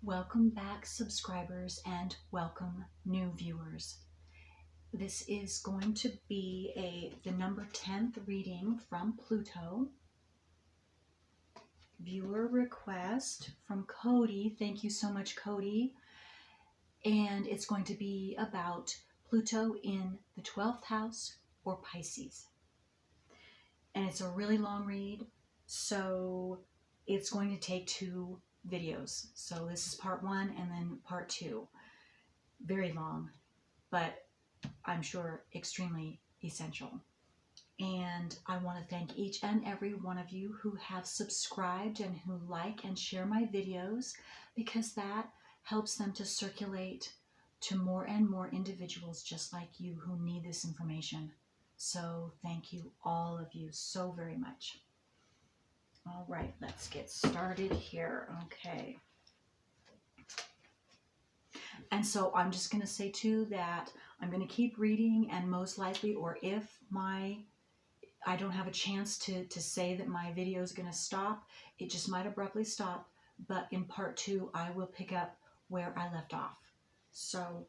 Welcome back, subscribers, and welcome new viewers. This is going to be the number 10th reading from Pluto. Viewer request from Cody. Thank you so much, Cody. And it's going to be about Pluto in the 12th house or Pisces. And it's a really long read, so it's going to take two videos. So this is part one and then part two. Very long, but I'm sure extremely essential. And I want to thank each and every one of you who have subscribed and who like and share my videos, because that helps them to circulate to more and more individuals just like you who need this information. So thank you, all of you, so very much. All right, let's get started here. Okay. And so I'm just going to say too that I'm going to keep reading, and most likely, or if I don't have a chance to say that my video is going to stop, it just might abruptly stop. But in part two, I will pick up where I left off. So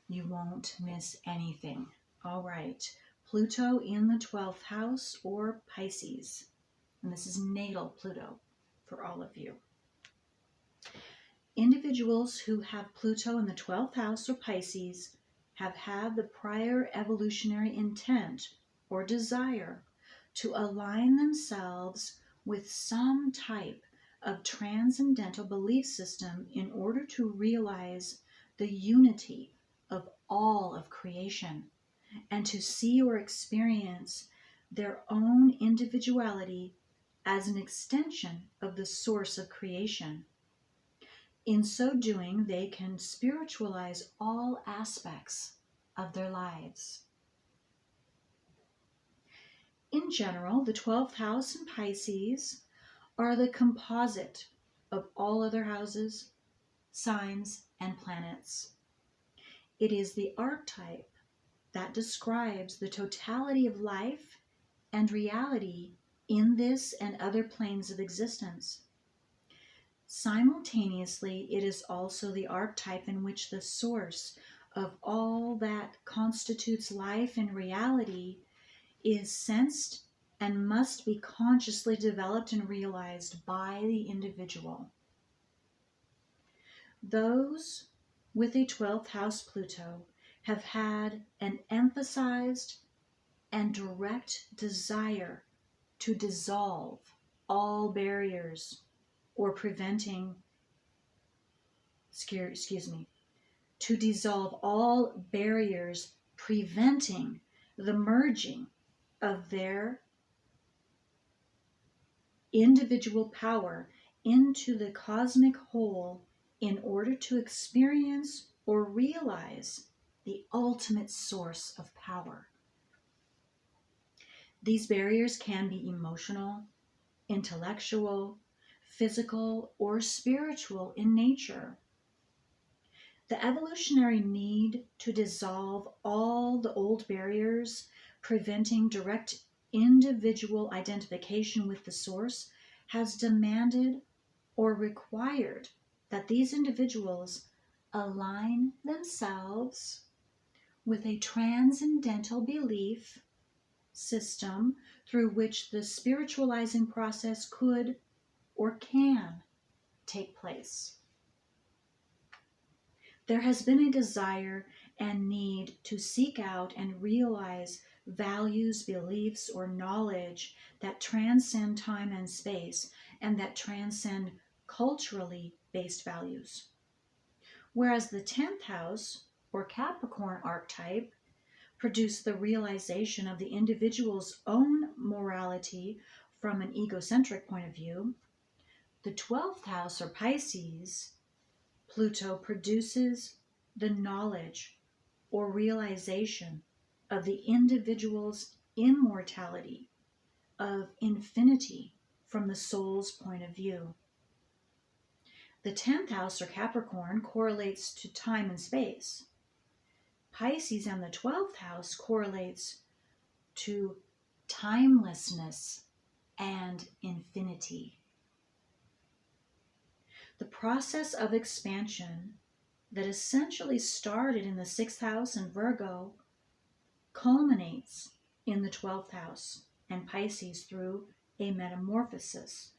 you won't miss anything. All right. Pluto in the 12th house or Pisces. And this is natal Pluto for all of you. Individuals who have Pluto in the 12th house or Pisces have had the prior evolutionary intent or desire to align themselves with some type of transcendental belief system in order to realize the unity of all of creation and to see or experience their own individuality as an extension of the source of creation. In so doing, they can spiritualize all aspects of their lives. In general, the 12th house and Pisces are the composite of all other houses, signs, and planets. It is the archetype that describes the totality of life and reality in this and other planes of existence. Simultaneously, it is also the archetype in which the source of all that constitutes life and reality is sensed and must be consciously developed and realized by the individual. Those with a 12th house Pluto have had an emphasized and direct desire to dissolve all barriers or to dissolve all barriers preventing the merging of their individual power into the cosmic whole in order to experience or realize the ultimate source of power. These barriers can be emotional, intellectual, physical, or spiritual in nature. The evolutionary need to dissolve all the old barriers preventing direct individual identification with the source has demanded or required that these individuals align themselves with a transcendental belief system through which the spiritualizing process could or can take place. There has been a desire and need to seek out and realize values, beliefs, or knowledge that transcend time and space and that transcend culturally based values. Whereas the 10th house, or Capricorn archetype, produced the realization of the individual's own morality from an egocentric point of view, the 12th house, or Pisces, Pluto produces the knowledge or realization of the individual's immortality, of infinity from the soul's point of view. The 10th house, or Capricorn, correlates to time and space. Pisces and the 12th house correlates to timelessness and infinity. The process of expansion that essentially started in the 6th house in Virgo culminates in the 12th house and Pisces through a metamorphosis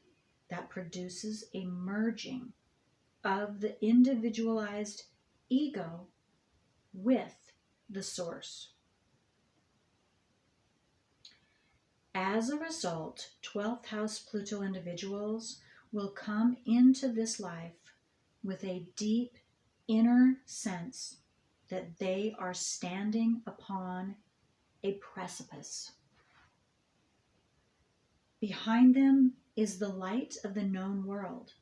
that produces a merging of the individualized ego with the source. As a result, 12th house Pluto individuals will come into this life with a deep inner sense that they are standing upon a precipice. Behind them is the light of the known world,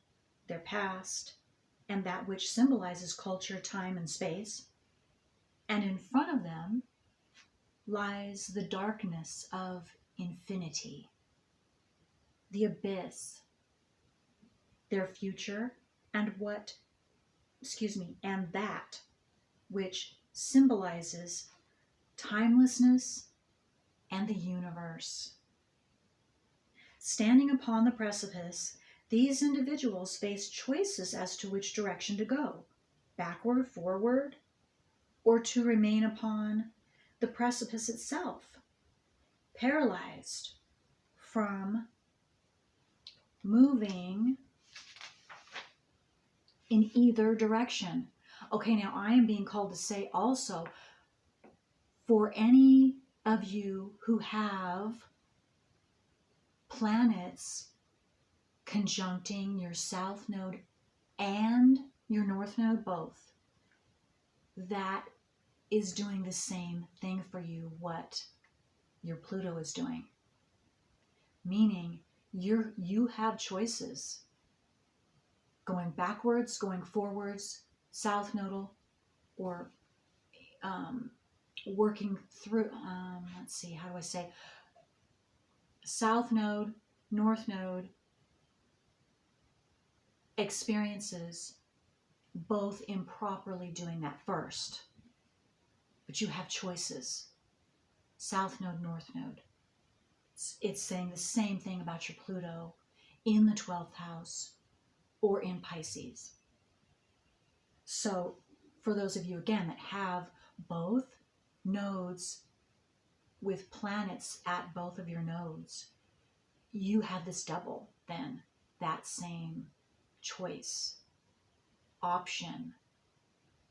their past, and that which symbolizes culture, time, and space. And in front of them lies the darkness of infinity, the abyss, their future, and that which symbolizes timelessness and the universe. Standing upon the precipice, these individuals face choices as to which direction to go, backward, forward, or to remain upon the precipice itself, paralyzed from moving in either direction. Okay, now I am being called to say also, for any of you who have planets conjuncting your south node and your north node both, that is doing the same thing for you what your Pluto is doing. Meaning you have choices. Going backwards, going forwards, south nodal, or working through, let's see, how do I say, south node, north node experiences both improperly doing that first. But you have choices. South node, north node. It's saying the same thing about your Pluto in the 12th house or in Pisces. So for those of you, again, that have both nodes with planets at both of your nodes, you have this double then, that same choice, option,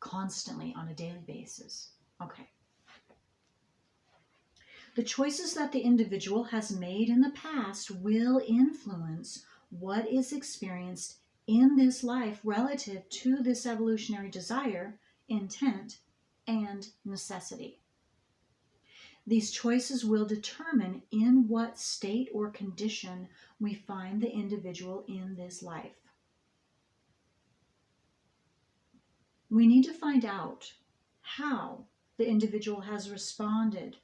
constantly on a daily basis. Okay. The choices that the individual has made in the past will influence what is experienced in this life relative to this evolutionary desire, intent, and necessity. These choices will determine in what state or condition we find the individual in this life. We need to find out how the individual has responded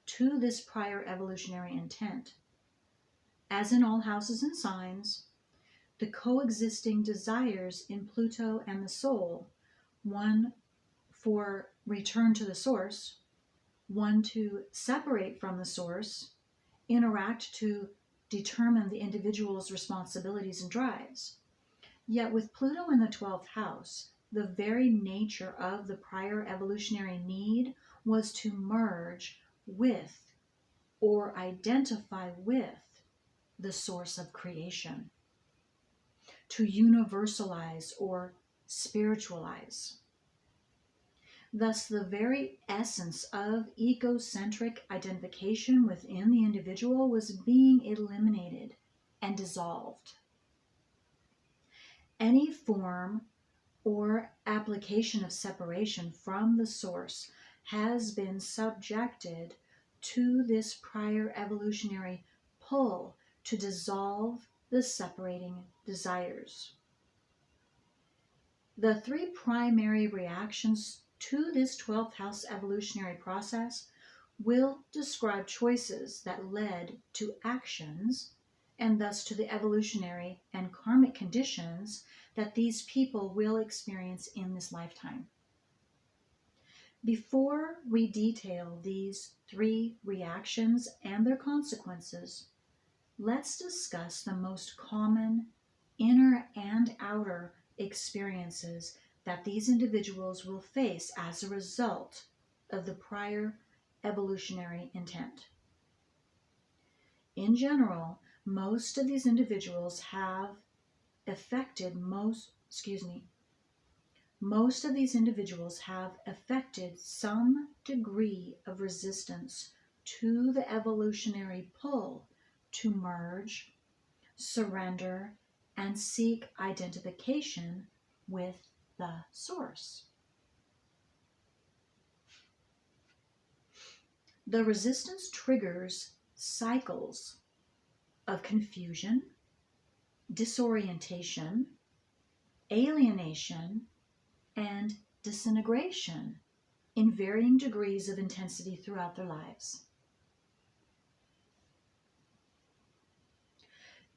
to this prior evolutionary intent. As in all houses and signs, the coexisting desires in Pluto and the soul, one for return to the source, one to separate from the source, interact to determine the individual's responsibilities and drives. Yet with Pluto in the 12th house, the very nature of the prior evolutionary need was to merge with or identify with the source of creation, to universalize or spiritualize. Thus, the very essence of egocentric identification within the individual was being eliminated and dissolved. Any form or application of separation from the source has been subjected to this prior evolutionary pull to dissolve the separating desires. The three primary reactions to this 12th house evolutionary process will describe choices that led to actions and thus to the evolutionary and karmic conditions that these people will experience in this lifetime. Before we detail these three reactions and their consequences, let's discuss the most common inner and outer experiences that these individuals will face as a result of the prior evolutionary intent. In general, most of these individuals have affected most of these individuals have affected some degree of resistance to the evolutionary pull to merge, surrender, and seek identification with the source. The resistance triggers cycles of confusion, disorientation, alienation, and disintegration in varying degrees of intensity throughout their lives.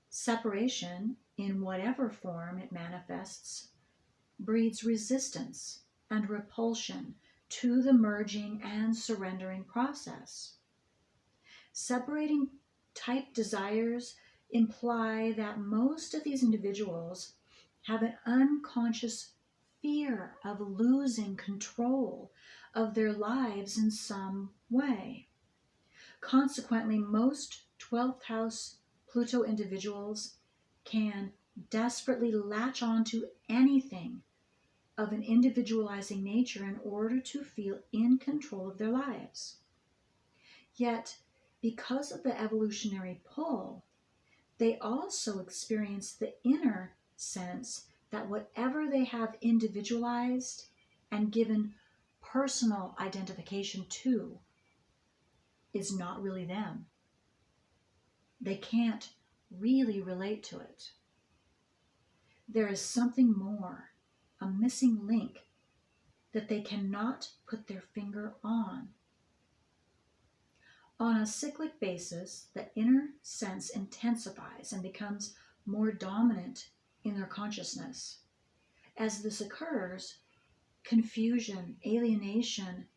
Separation, in whatever form it manifests, breeds resistance and repulsion to the merging and surrendering process. Separating type desires imply that most of these individuals have an unconscious fear of losing control of their lives in some way. Consequently, most 12th house Pluto individuals can desperately latch on to anything of an individualizing nature in order to feel in control of their lives. Yet, because of the evolutionary pull, they also experience the inner sense that whatever they have individualized and given personal identification to is not really them. They can't really relate to it. There is something more, a missing link that they cannot put their finger on. On a cyclic basis, the inner sense intensifies and becomes more dominant in their consciousness. As this occurs, confusion, alienation,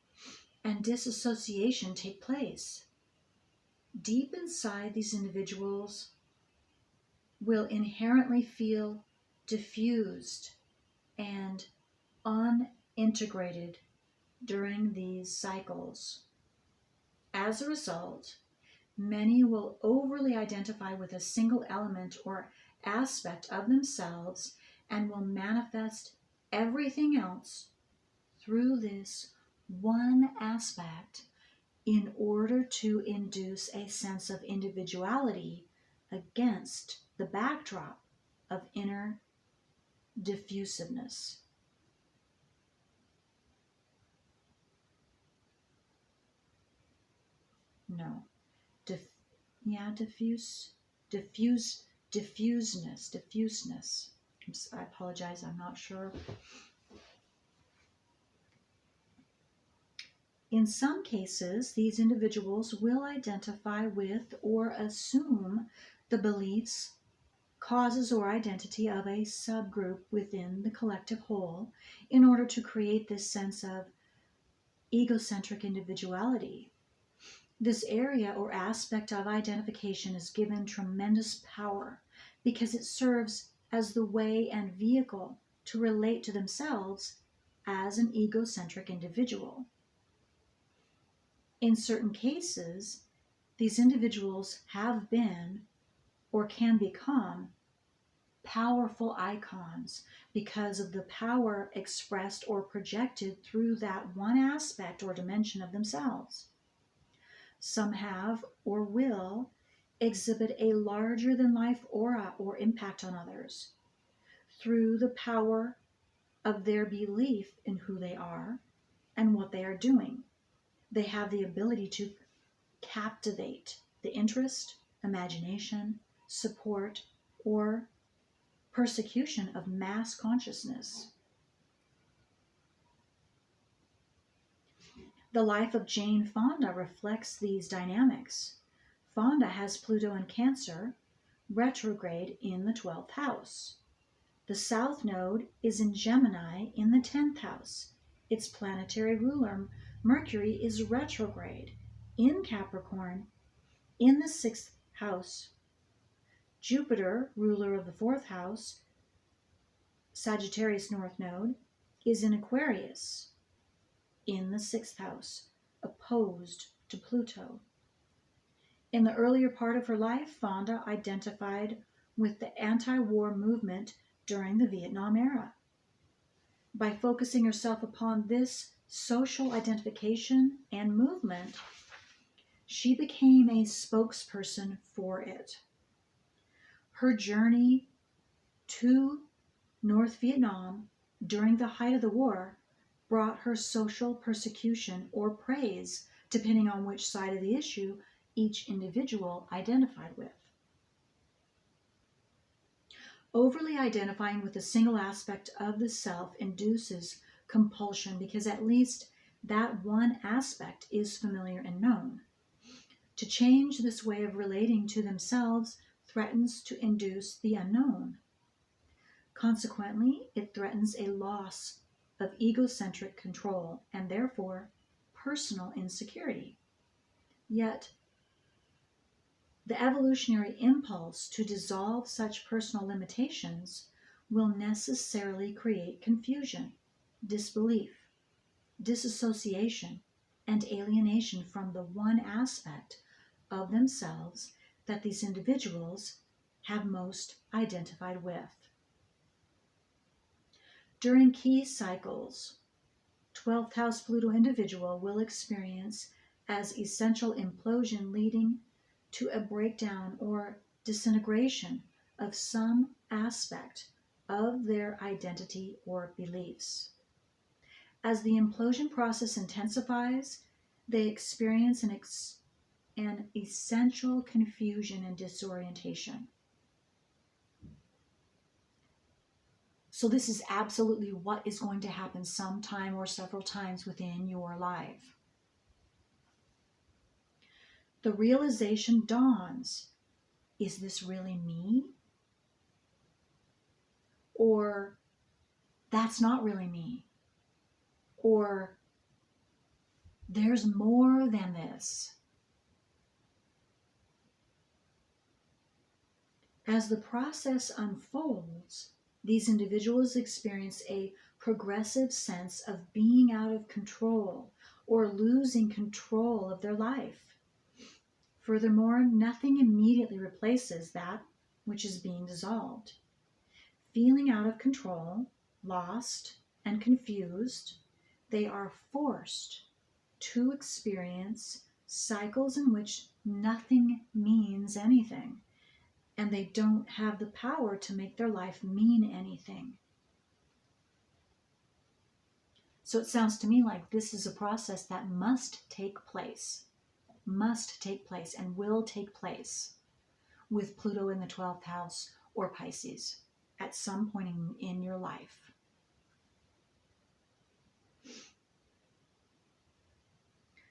and disassociation take place. Deep inside, these individuals will inherently feel diffused and unintegrated during these cycles. As a result, many will overly identify with a single element or aspect of themselves and will manifest everything else through this one aspect in order to induce a sense of individuality against the backdrop of inner diffusiveness. No. Diffuseness. I apologize, I'm not sure. In some cases, these individuals will identify with or assume the beliefs, causes, or identity of a subgroup within the collective whole in order to create this sense of egocentric individuality. This area or aspect of identification is given tremendous power because it serves as the way and vehicle to relate to themselves as an egocentric individual. In certain cases, these individuals have been or can become powerful icons because of the power expressed or projected through that one aspect or dimension of themselves. Some have or will exhibit a larger than life aura or impact on others through the power of their belief in who they are and what they are doing. They have the ability to captivate the interest, imagination, support, or persecution of mass consciousness. The life of Jane Fonda reflects these dynamics. Fonda has Pluto in Cancer, retrograde in the 12th house. The South Node is in Gemini in the 10th house. Its planetary ruler, Mercury, is retrograde in Capricorn in the 6th house. Jupiter, ruler of the fourth house, Sagittarius North Node, is in Aquarius in the sixth house, opposed to Pluto. In the earlier part of her life, Fonda identified with the anti-war movement during the Vietnam era. By focusing herself upon this social identification and movement, she became a spokesperson for it. Her journey to North Vietnam during the height of the war brought her social persecution or praise, depending on which side of the issue each individual identified with. Overly identifying with a single aspect of the self induces compulsion because at least that one aspect is familiar and known. To change this way of relating to themselves threatens to induce the unknown. Consequently, it threatens a loss of egocentric control and therefore personal insecurity. Yet, the evolutionary impulse to dissolve such personal limitations will necessarily create confusion, disbelief, disassociation, and alienation from the one aspect of themselves that these individuals have most identified with. During key cycles, 12th house Pluto individual will experience as essential implosion leading to a breakdown or disintegration of some aspect of their identity or beliefs. As the implosion process intensifies, they experience an essential confusion and disorientation. So this is absolutely what is going to happen sometime or several times within your life. The realization dawns, is this really me? Or that's not really me? Or there's more than this. As the process unfolds, these individuals experience a progressive sense of being out of control or losing control of their life. Furthermore, nothing immediately replaces that which is being dissolved. Feeling out of control, lost, and confused, they are forced to experience cycles in which nothing means anything, and they don't have the power to make their life mean anything. So it sounds to me like this is a process that must take place, and will take place with Pluto in the 12th house or Pisces at some point in your life.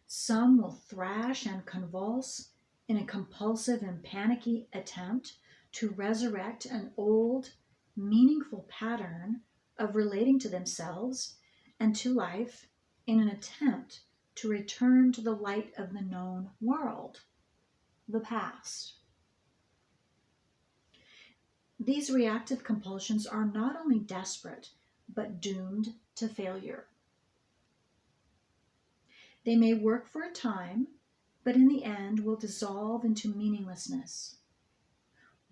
Some will thrash and convulse in a compulsive and panicky attempt to resurrect an old, meaningful pattern of relating to themselves and to life in an attempt to return to the light of the known world, the past. These reactive compulsions are not only desperate, but doomed to failure. They may work for a time, but in the end will dissolve into meaninglessness.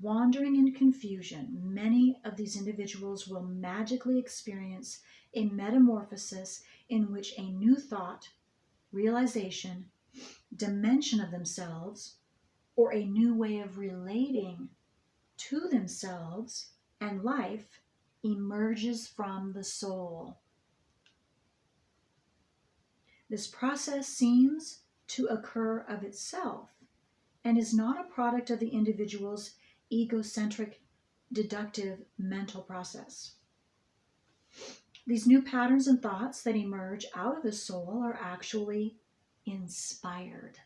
Wandering in confusion, many of these individuals will magically experience a metamorphosis in which a new thought, realization, dimension of themselves, or a new way of relating to themselves and life emerges from the soul. This process seems to occur of itself and is not a product of the individual's egocentric, deductive mental process. These new patterns and thoughts that emerge out of the soul are actually inspired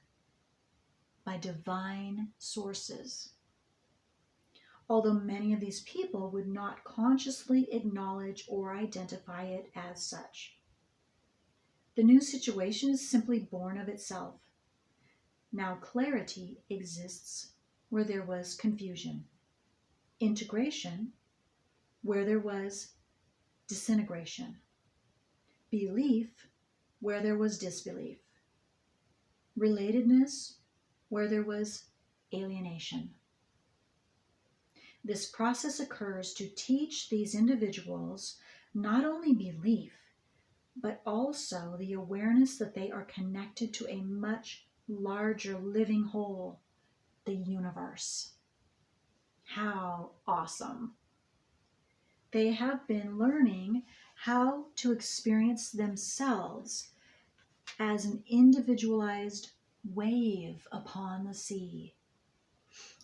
by divine sources, although many of these people would not consciously acknowledge or identify it as such. The new situation is simply born of itself. Now clarity exists where there was confusion. integration where there was disintegration, belief where there was disbelief, relatedness where there was alienation. This process occurs to teach these individuals not only belief, but also the awareness that they are connected to a much larger living whole, the universe. How awesome! They have been learning how to experience themselves as an individualized wave upon the sea.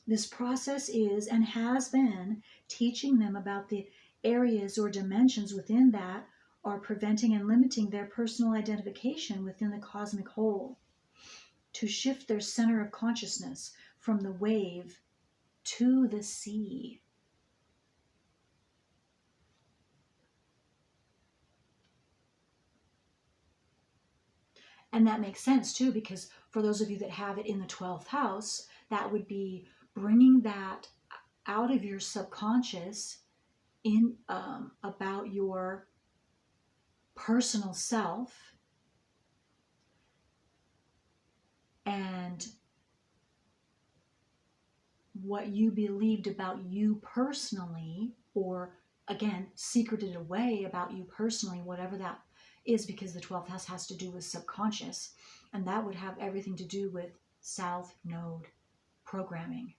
This process is and has been teaching them about the areas or dimensions within that are preventing and limiting their personal identification within the cosmic whole, to shift their center of consciousness from the wave to the sea. And that makes sense too, because for those of you that have it in the 12th house, that would be bringing that out of your subconscious in about your personal self, and what you believed about you personally, or again, secreted away about you personally, whatever that is, because the 12th house has to do with subconscious, and that would have everything to do with South Node programming.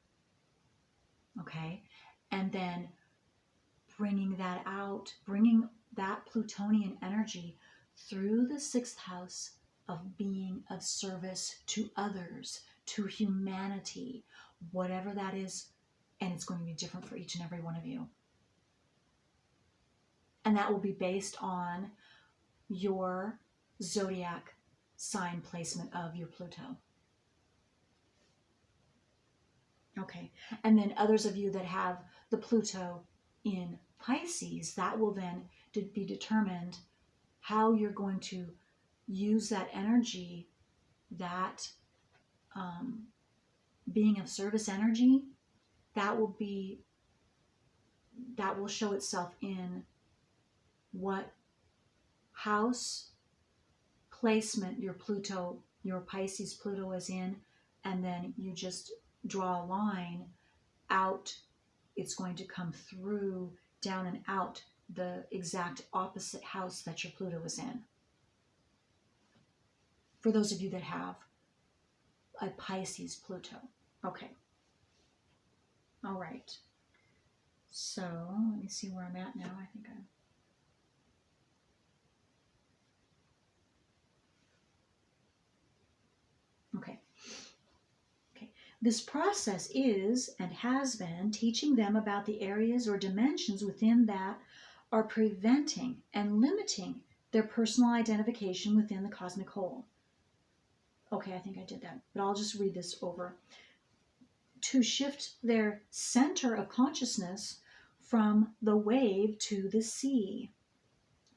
Okay? And then bringing that out, bringing that Plutonian energy through the 6th house of being of service to others, to humanity, whatever that is, and it's going to be different for each and every one of you. And that will be based on your zodiac sign placement of your Pluto. Okay, and then others of you that have the Pluto in Pisces, that will then be determined how you're going to use that energy, that being of service energy, that will show itself in what house placement your Pisces Pluto is in, and then you just draw a line out. It's going to come through, down and out the exact opposite house that your Pluto is in. For those of you that have a Pisces Pluto. Okay. All right. So let me see where I'm at now. I think I'm... Okay. This process is and has been teaching them about the areas or dimensions within that are preventing and limiting their personal identification within the cosmic whole. Okay, I think I did that, but I'll just read this over. To shift their center of consciousness from the wave to the sea.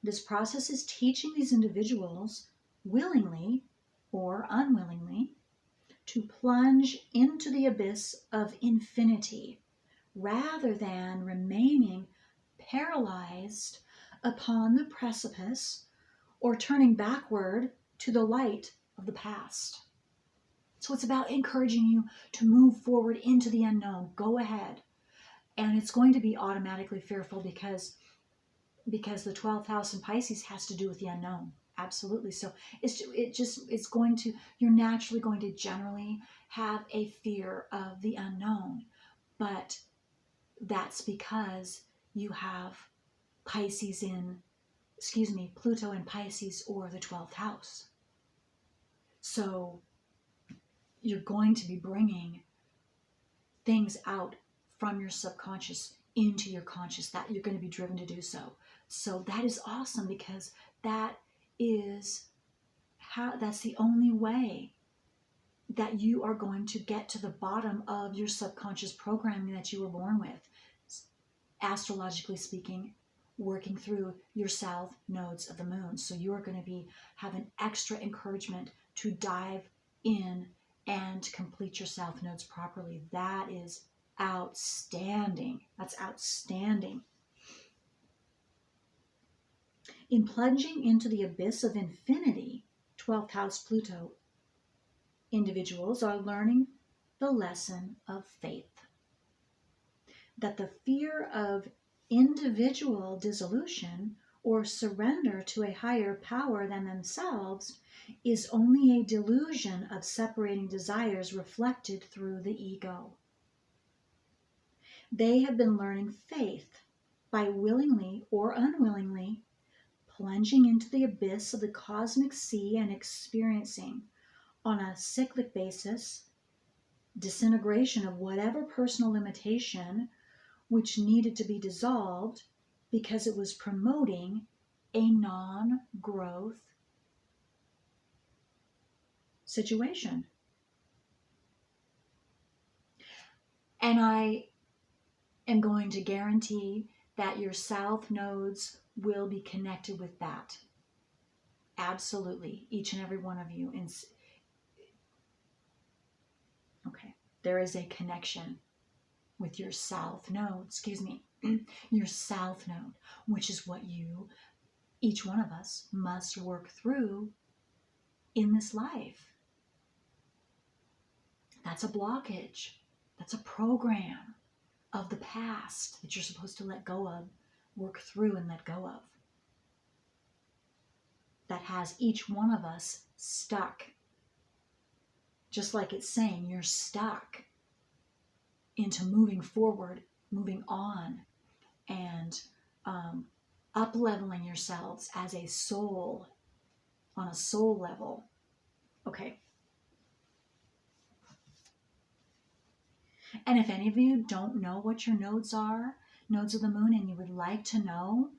This process is teaching these individuals, willingly or unwillingly, to plunge into the abyss of infinity rather than remaining paralyzed upon the precipice or turning backward to the light of the past. So it's about encouraging you to move forward into the unknown. Go ahead. And it's going to be automatically fearful because the 12th house in Pisces has to do with the unknown. Absolutely. So you're naturally going to generally have a fear of the unknown, but that's because you have Pluto in Pisces or the 12th house. So you're going to be bringing things out from your subconscious into your conscious, that you're going to be driven to do so. So that is awesome, because that's the only way that you are going to get to the bottom of your subconscious programming that you were born with, astrologically speaking, working through your south nodes of the moon. So you are going to have an extra encouragement to dive in and complete your south nodes properly. That is outstanding. That's outstanding. In plunging into the abyss of infinity, 12th house Pluto, individuals are learning the lesson of faith. That the fear of individual dissolution or surrender to a higher power than themselves is only a delusion of separating desires reflected through the ego. They have been learning faith by willingly or unwillingly plunging into the abyss of the cosmic sea and experiencing, on a cyclic basis, disintegration of whatever personal limitation which needed to be dissolved because it was promoting a non-growth situation. And I am going to guarantee that your south nodes will be connected with that. Absolutely, each and every one of you. Okay, there is a connection with your south node, your south node, which is what each one of us must work through in this life. That's a blockage. That's a program of the past that you're supposed to let go of, work through and let go of. That has each one of us stuck. Just like it's saying, you're stuck into moving forward, moving on, and up-leveling yourselves as a soul, on a soul level. Okay. And if any of you don't know what your nodes are, nodes of the moon, and you would like to know,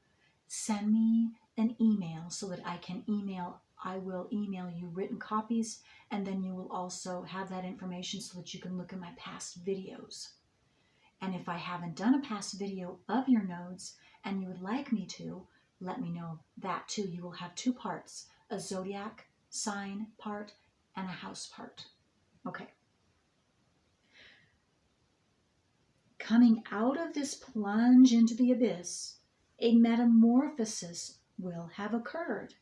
send me an email so that I will email you written copies, and then you will also have that information so that you can look at my past videos. And if I haven't done a past video of your nodes and you would like me to, let me know that too. You will have two parts, a zodiac sign part and a house part. Okay. Coming out of this plunge into the abyss, a metamorphosis will have occurred.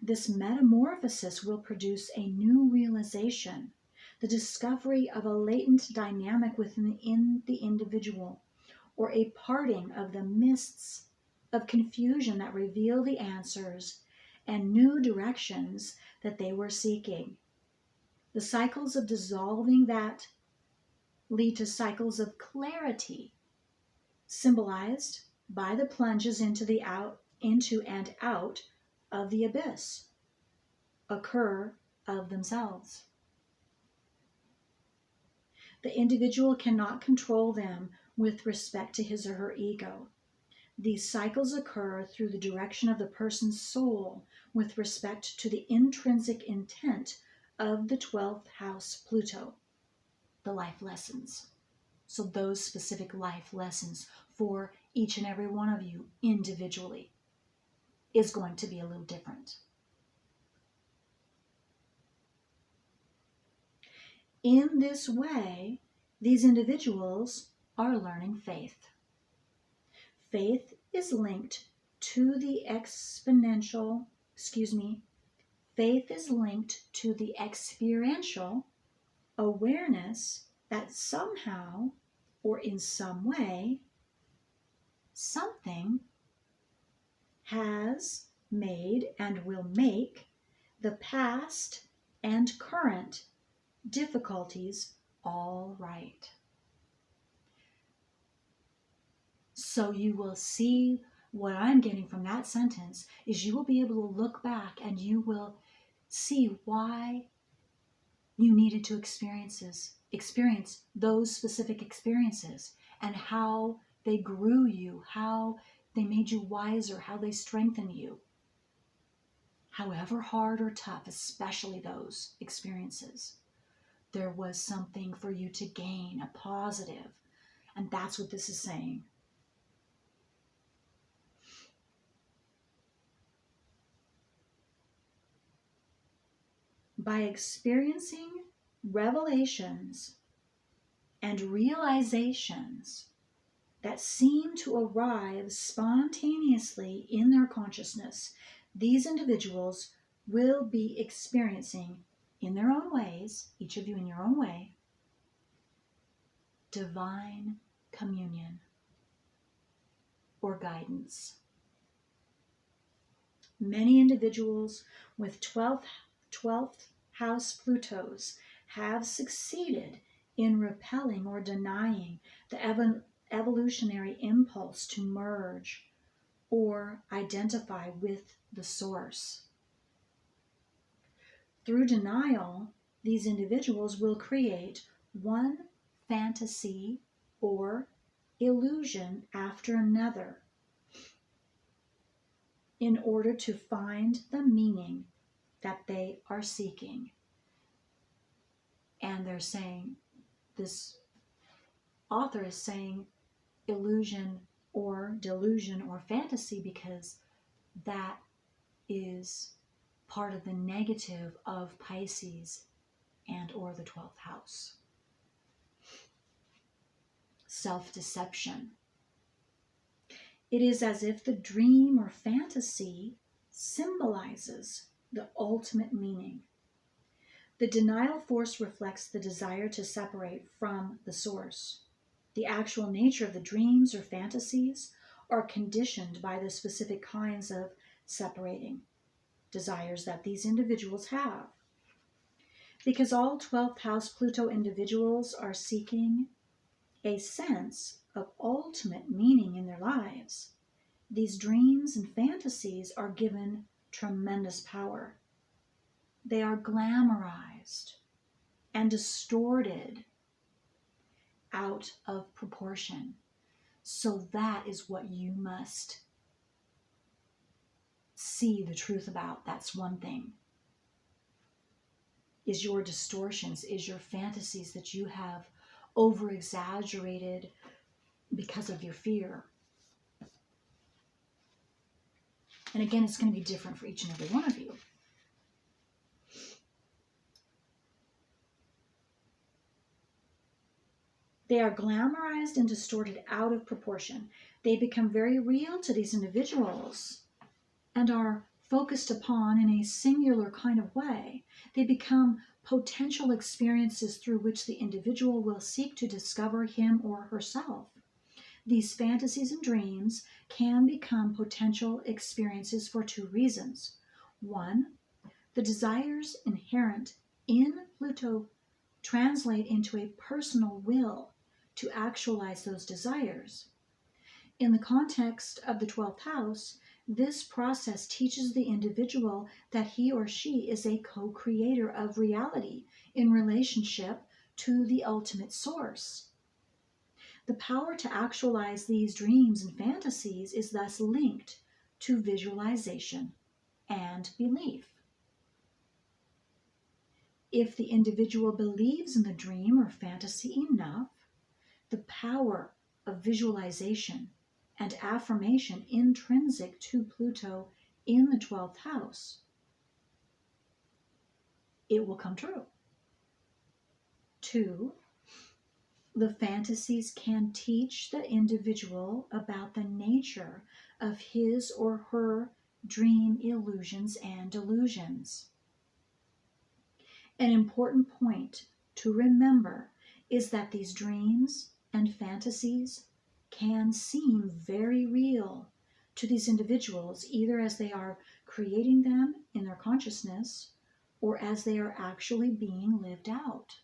This metamorphosis will produce a new realization, the discovery of a latent dynamic within the individual, or a parting of the mists of confusion that reveal the answers and new directions that they were seeking. The cycles of dissolving that lead to cycles of clarity, symbolized by the plunges into and out of the abyss, occur of themselves. The individual cannot control them with respect to his or her ego. These cycles occur through the direction of the person's soul with respect to the intrinsic intent of the 12th house Pluto, the life lessons. So those specific life lessons for each and every one of you individually is going to be a little different. In this way, these individuals are learning faith. Faith is linked to the faith is linked to the experiential awareness that somehow or in some way, something has made and will make the past and current difficulties all right. So you will see what I'm getting from that sentence is you will be able to look back and you will see why you needed to experience those specific experiences and how they grew you, how they made you wiser, how they strengthened you. However hard or tough, especially those experiences, there was something for you to gain, a positive. And that's what this is saying. By experiencing revelations and realizations that seem to arrive spontaneously in their consciousness, these individuals will be experiencing in their own ways, each of you in your own way, divine communion or guidance. Many individuals with 12th house Plutos have succeeded in repelling or denying the evolutionary impulse to merge or identify with the source. Through denial, these individuals will create one fantasy or illusion after another in order to find the meaning that they are seeking. And they're saying, this author is saying illusion or delusion or fantasy because that is part of the negative of Pisces and or the 12th house. Self-deception. It is as if the dream or fantasy symbolizes the ultimate meaning. The denial force reflects the desire to separate from the source. The actual nature of the dreams or fantasies are conditioned by the specific kinds of separating desires that these individuals have. Because all 12th house Pluto individuals are seeking a sense of ultimate meaning in their lives, these dreams and fantasies are given tremendous power. They are glamorized and distorted out of proportion. So that is what you must see the truth about. That's one thing. Is your distortions, is your fantasies that you have over-exaggerated because of your fear. And again, it's going to be different for each and every one of you. They are glamorized and distorted out of proportion. They become very real to these individuals and are focused upon in a singular kind of way. They become potential experiences through which the individual will seek to discover him or herself. These fantasies and dreams can become potential experiences for two reasons. One, the desires inherent in Pluto translate into a personal will to actualize those desires. In the context of the 12th house, this process teaches the individual that he or she is a co-creator of reality in relationship to the ultimate source. The power to actualize these dreams and fantasies is thus linked to visualization and belief. If the individual believes in the dream or fantasy enough, the power of visualization and affirmation intrinsic to Pluto in the 12th house, it will come true. 2, the fantasies can teach the individual about the nature of his or her dream illusions and delusions. An important point to remember is that these dreams and fantasies can seem very real to these individuals, either as they are creating them in their consciousness or as they are actually being lived out.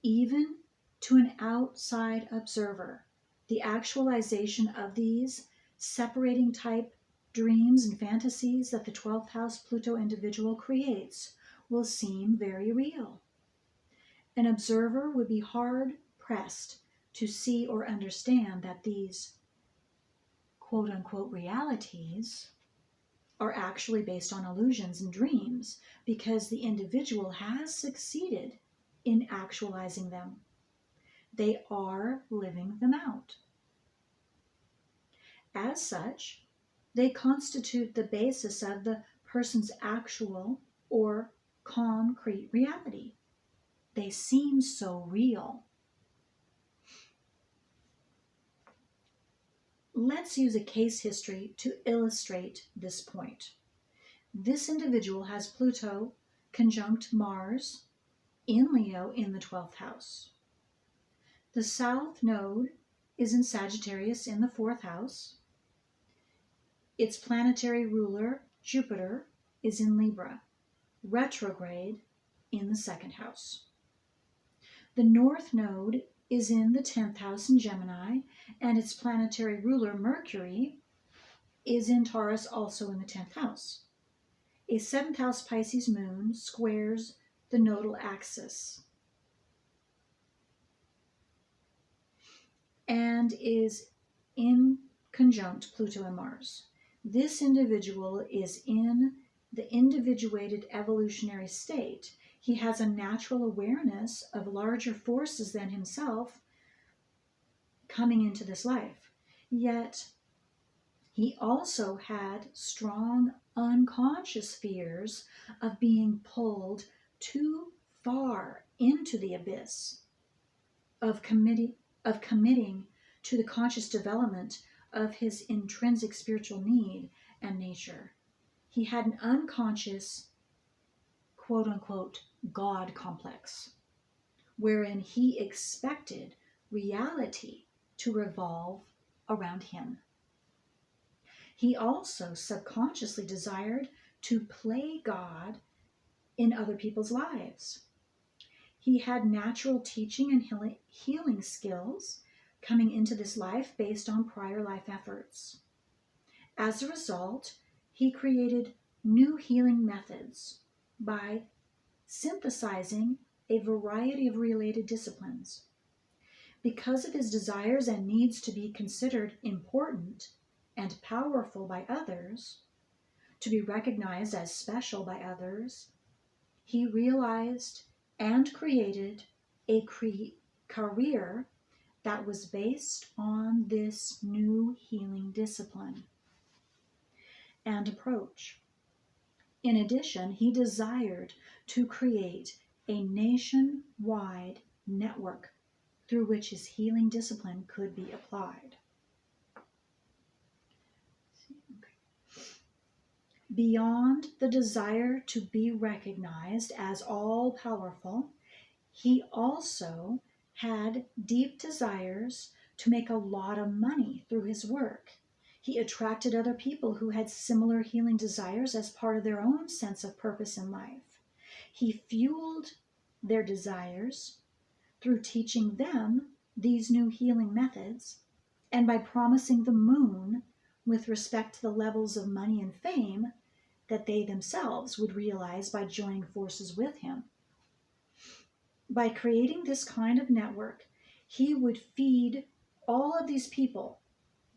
Even to an outside observer, the actualization of these separating type dreams and fantasies that the 12th house Pluto individual creates will seem very real. An observer would be hard-pressed to see or understand that these quote-unquote realities are actually based on illusions and dreams because the individual has succeeded in actualizing them. They are living them out. As such, they constitute the basis of the person's actual or concrete reality. they seem so real. Let's use a case history to illustrate this point. This individual has Pluto conjunct Mars in Leo in the 12th house. The South Node is in Sagittarius in the 4th house. Its planetary ruler, Jupiter, is in Libra, retrograde in the 2nd house. The North Node is in the 10th house in Gemini, and its planetary ruler, Mercury, is in Taurus, also in the 10th house. A 7th house Pisces moon squares the nodal axis and is in conjunct Pluto and Mars. This individual is in the individuated evolutionary state. He has a natural awareness of larger forces than himself coming into this life. Yet, he also had strong unconscious fears of being pulled too far into the abyss, of committing to the conscious development of his intrinsic spiritual need and nature. He had an unconscious, quote unquote, God complex, wherein he expected reality to revolve around him. He also subconsciously desired to play God in other people's lives. He had natural teaching and healing skills coming into this life based on prior life efforts. As a result, he created new healing methods by synthesizing a variety of related disciplines. Because of his desires and needs to be considered important and powerful by others, to be recognized as special by others, he realized and created a career that was based on this new healing discipline and approach. In addition, he desired to create a nationwide network through which his healing discipline could be applied. Beyond the desire to be recognized as all-powerful, he also had deep desires to make a lot of money through his work. He attracted other people who had similar healing desires as part of their own sense of purpose in life. He fueled their desires through teaching them these new healing methods and by promising the moon with respect to the levels of money and fame that they themselves would realize by joining forces with him. By creating this kind of network, he would feed all of these people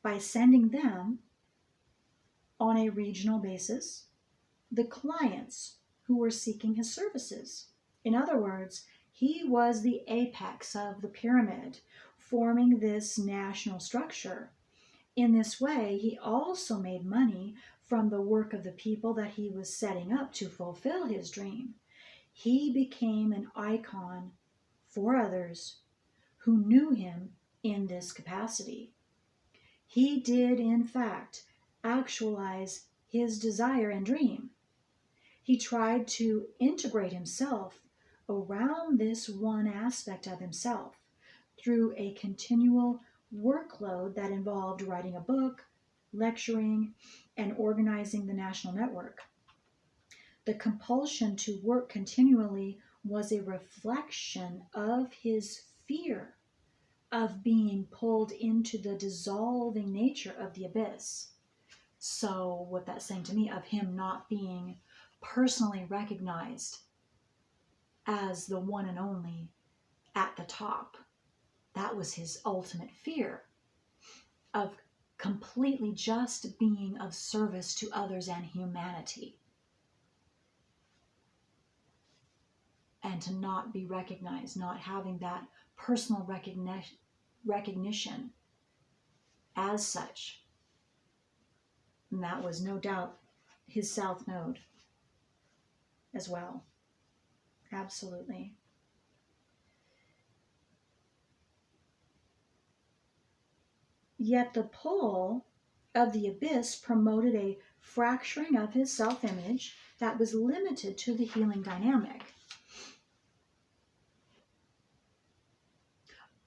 by sending them, on a regional basis, the clients who were seeking his services. In other words, he was the apex of the pyramid, forming this national structure. In this way, he also made money from the work of the people that he was setting up to fulfill his dream. He became an icon for others who knew him in this capacity. He did, in fact, actualize his desire and dream. He tried to integrate himself around this one aspect of himself through a continual workload that involved writing a book, lecturing, and organizing the national network. The compulsion to work continually was a reflection of his fear of being pulled into the dissolving nature of the abyss. So what that's saying to me, of him not being personally recognized as the one and only at the top, that was his ultimate fear of completely just being of service to others and humanity, and to not be recognized, not having that personal recognition as such. And that was no doubt his South Node as well. Absolutely. Yet the pull of the abyss promoted a fracturing of his self-image that was limited to the healing dynamic.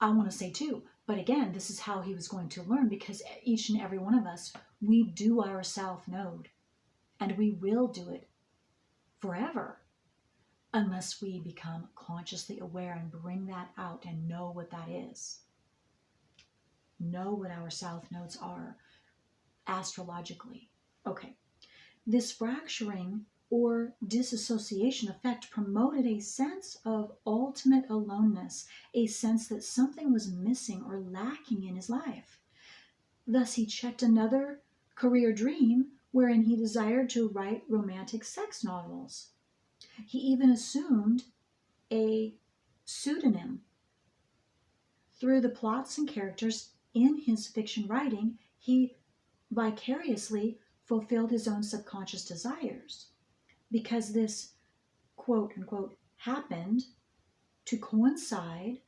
I want to say too, but again, this is how he was going to learn, because each and every one of us, we do our self-node, and we will do it forever unless we become consciously aware and bring that out and know what that is. Know what our self-nodes are astrologically. Okay. This fracturing or disassociation effect promoted a sense of ultimate aloneness, a sense that something was missing or lacking in his life. Thus, he checked another career dream wherein he desired to write romantic sex novels. He even assumed a pseudonym. Through the plots and characters in his fiction writing, he vicariously fulfilled his own subconscious desires, because this quote unquote happened to coincide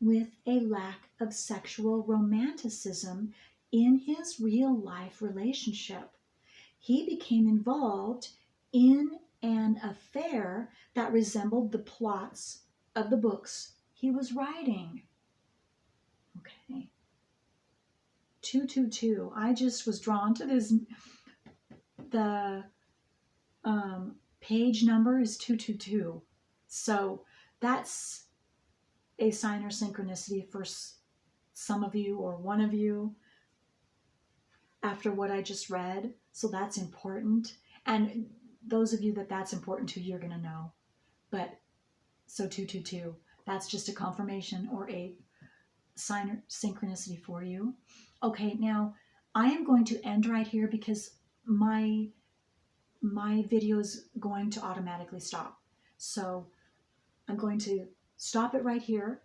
with a lack of sexual romanticism in his real life relationship. He became involved in an affair that resembled the plots of the books he was writing. Okay. 222. I just was drawn to this. The page number is 222. So that's a sign or synchronicity for some of you or one of you after what I just read. So that's important. And those of you that that's important to, you're going to know. But so 222, that's just a confirmation or a sign or synchronicity for you. Okay, now I am going to end right here because my video is going to automatically stop. So I'm going to stop it right here,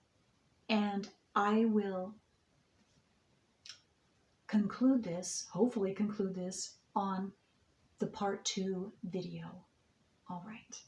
and I will conclude this, hopefully conclude this on the part 2 video. All right.